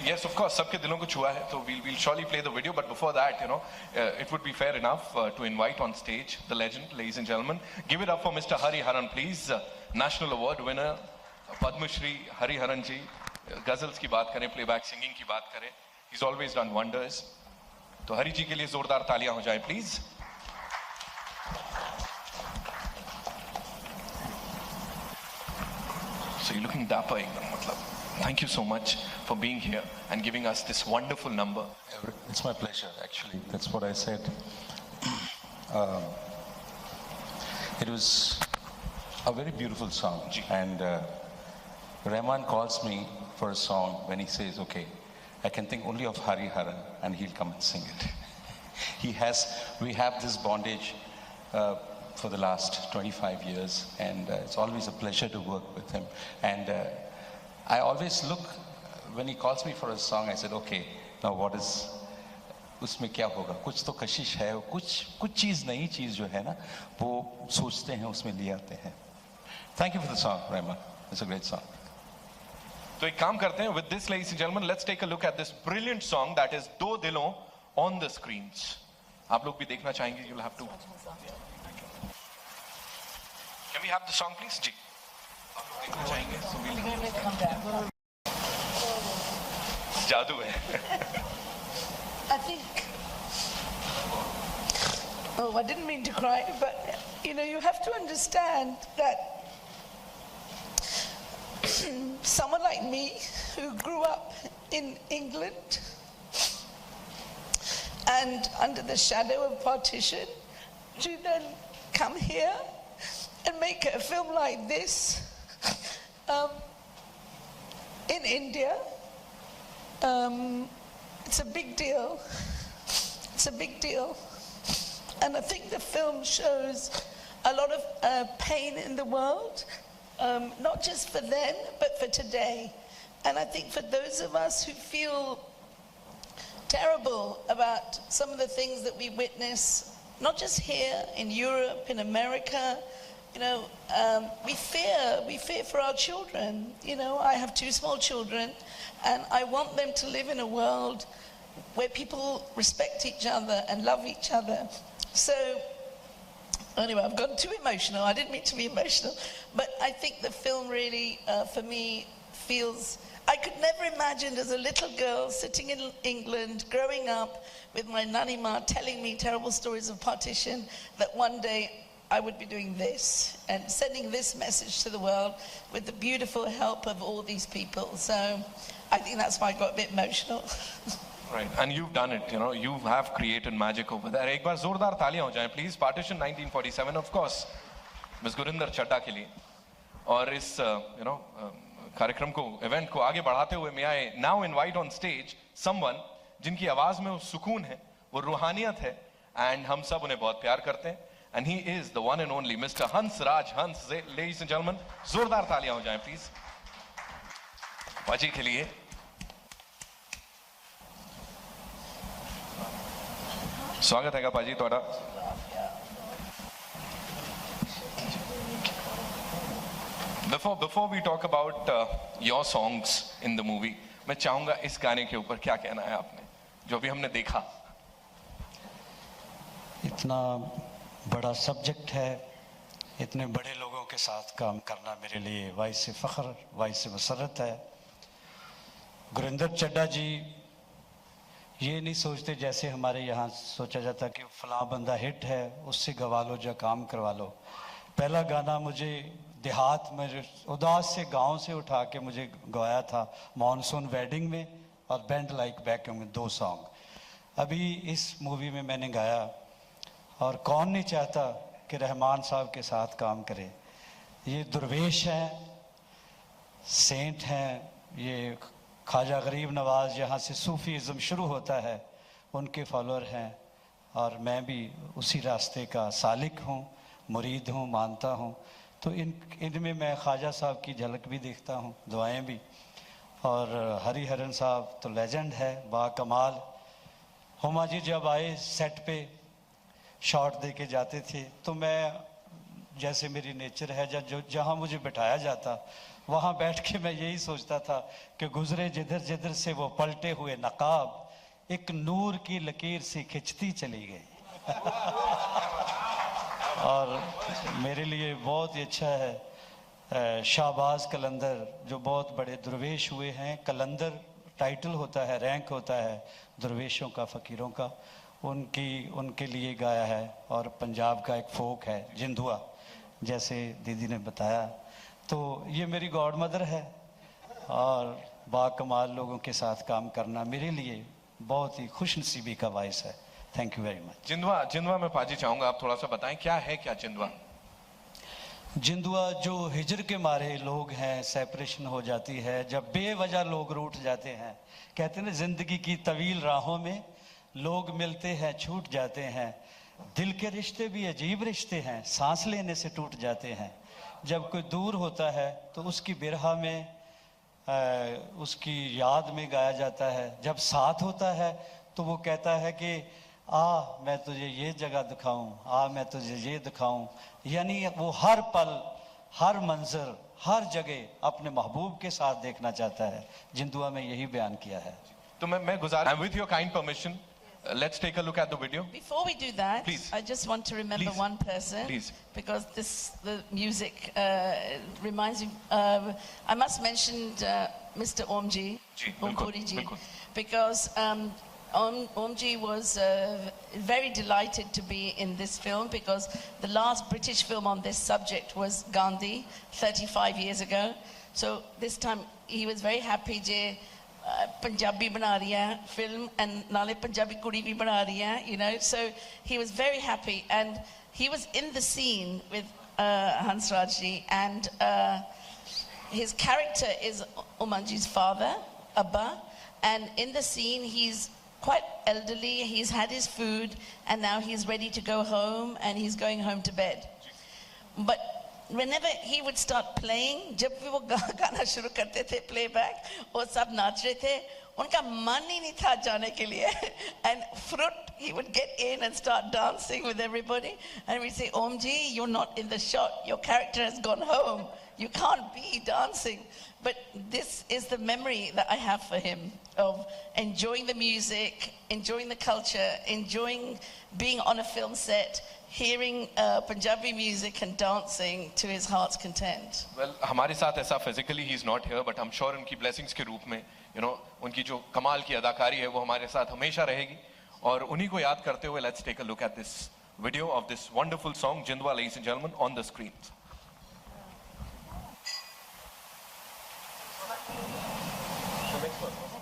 Yes, of course, सबके दिलों को छुआ है, तो we'll surely play the video. But before that, it would be fair enough to invite on stage the legend, ladies and gentlemen. Give it up for Mr. Hari Haran, please. National Award winner, Padma Shri Hari Haran ji. Ghazals की बात करें, playback singing की बात करें, he's always done wonders. तो हरी जी के लिए जोरदार तालियां हो जाएं, please. So you're looking dapper, मतलब. Thank you so much for being here and giving us this wonderful number. It's my pleasure, actually. That's what I said. It was a very beautiful song. And Rahman calls me for a song when he says, okay, I can think only of Hari Haran and he'll come and sing it. We have this bondage for the last 25 years, and it's always a pleasure to work with him. And I always look, when he calls me for a song, I said, okay, now what is, उसमें क्या होगा? कुछ तो कशिश है, कुछ चीज़ नई चीज़ जो है ना, वो सोचते हैं, उसमें ले आते हैं. Thank you for the song, Rahman. It's a great song. तो एक काम करते हैं, with this, ladies and gentlemen, let's take a look at this brilliant song that is दो दिलों on the screens. आप लोग भी देखना चाहेंगे? You'll have to. Can we have the song, please? जी. आप लोग देखना चाहेंगे? So we'll. जादू है. I think. Oh, I didn't mean to cry, but you have to understand that someone like me who grew up in England and under the shadow of partition, to then come here and make a film like this in India, it's a big deal. It's a big deal. And I think the film shows a lot of pain in the world, not just for then, but for today. And I think for those of us who feel terrible about some of the things that we witness, not just here in Europe, in America, we fear for our children. I have 2 small children, and I want them to live in a world where people respect each other and love each other. So anyway, I've gotten too emotional. I didn't mean to be emotional, but I think the film really, for me, feels. I could never imagine as a little girl sitting in England, growing up with my nanny ma telling me terrible stories of partition, that one day I would be doing this and sending this message to the world with the beautiful help of all these people. So I think that's why I got a bit emotional. Right, and you've done it, you have created magic over there. एक बार जोरदार तालियां हो जाएं, please. Partition 1947, of course, Ms. Gurinder Chadha के लिए. और इस, कार्यक्रम को, event को आगे बढ़ाते हुए, may I now invite on stage someone जिनकी आवाज में वो सुकून है, वो रूहानियत है, and हम सब उन्हें बहुत प्यार करते हैं. And he is the one and only Mr. Hans Raj Hans. Ladies and gentlemen, जोरदार तालियां हो जाएं, please. बाजी के लिए. स्वागत है पाजी तोड़ा. Before we talk about your songs in the movie, मैं चाहूंगा इस गाने के ऊपर क्या कहना है आपने, जो भी हमने देखा. इतना बड़ा सब्जेक्ट है, इतने बड़े लोगों के साथ काम करना मेरे लिए वाइस फख्र, वाइस मसरत है. गुरिंदर चड्ढा जी ये नहीं सोचते जैसे हमारे यहाँ सोचा जाता कि फलां बंदा हिट है, उससे गवा लो या काम करवा लो. पहला गाना मुझे देहात में उदास से गांव से उठा के मुझे गवाया था मॉनसून वेडिंग में, और बैंड लाइक बैक में 2 सॉन्ग अभी इस मूवी में मैंने गाया. और कौन नहीं चाहता कि रहमान साहब के साथ काम करे. ये दुर्वेश हैं, सेंट हैं, ये ख्वाजा गरीब नवाज, यहाँ से सूफीज़म शुरू होता है, उनके फॉलोअर हैं. और मैं भी उसी रास्ते का सालिक हूँ, मुरीद हूँ, मानता हूँ. तो इनमें मैं ख्वाजा साहब की झलक भी देखता हूँ, दुआएं भी. और हरी हरन साहब तो लेजेंड है, बाकमाल. हुमा जी जब आए सेट पे शॉट दे के जाते थे, तो मैं जैसे मेरी नेचर है, जो जहाँ मुझे बिठाया जाता वहाँ बैठ के मैं यही सोचता था कि गुजरे जिधर जिधर से वो पलटे हुए नकाब एक नूर की लकीर सी खिंचती चली गई। और मेरे लिए बहुत ही अच्छा है शाहबाज कलंदर, जो बहुत बड़े दरवेश हुए हैं। कलंदर टाइटल होता है, रैंक होता है दरवेशों का, फ़कीरों का, उनके लिए गाया है। और पंजाब का एक फोक है जिंदुआ, जैसे दीदी ने बताया। तो ये मेरी गॉड मदर है और बाकमाल लोगों के साथ काम करना मेरे लिए बहुत ही खुशनसीबी का बायस है। Thank you very much. जिंदवा में पाजी चाहूंगा आप थोड़ा सा बताएं क्या है क्या जिंदवा? जिंदुआ जो हिजर के मारे लोग हैं, सेपरेशन हो जाती है, जब बेवजह लोग रूठ जाते हैं। कहते हैं ना, जिंदगी की तवील राहों में लोग मिलते हैं छूट जाते हैं, दिल के रिश्ते भी अजीब रिश्ते हैं, सांस लेने से टूट जाते हैं। जब कोई दूर होता है तो उसकी बिरहा में उसकी याद में गाया जाता है। जब साथ होता है तो वो कहता है कि आ मैं तुझे ये जगह दिखाऊं, आ मैं तुझे ये दिखाऊं। यानी वो हर पल, हर मंजर, हर जगह अपने महबूब के साथ देखना चाहता है। जिंदुआ में यही बयान किया है। तो मैं गुजार, with your kind permission, let's take a look at the video. Before we do that, Please. I just want to remember Please. one person. Please. Because the music reminds me. I must mention Mr. Omji. Ji, Om बिल्कुल, Puri ji. बिल्कुल। Because Omji was very delighted to be in this film, because the last British film on this subject was Gandhi 35 years ago. So this time he was very happy je Punjabi bana rahi hai film, and nale Punjabi kudi bhi bana rahi hai, you know. So he was very happy, and he was in the scene with Hansraj ji, and his character is Omanji's father, Abba, and in the scene he's quite elderly, he's had his food, and now he's ready to go home, and he's going home to bed. But whenever he would start playing, जब भी वो गाना शुरू करते थे playback, वो सब नाच रहे थे, उनका मन ही नहीं था जाने के लिए. And Fruit, he would get in and start dancing with everybody, and we'd say, Omji, you're not in the shot, your character has gone home, you can't be dancing. But this is the memory that I have for him, of enjoying the music, enjoying the culture, enjoying being on a film set, hearing Punjabi music and dancing to his heart's content. Well, हमारे साथ ऐसा physically he's not here, but I'm sure उनकी blessings के रूप में, you know, उनकी जो कमाल की अदाकारी है वो हमारे साथ हमेशा रहेगी. और उन्हीं को याद करते हुए let's take a look at this video of this wonderful song, Jindwa, ladies and gentlemen, on the screen. The next one.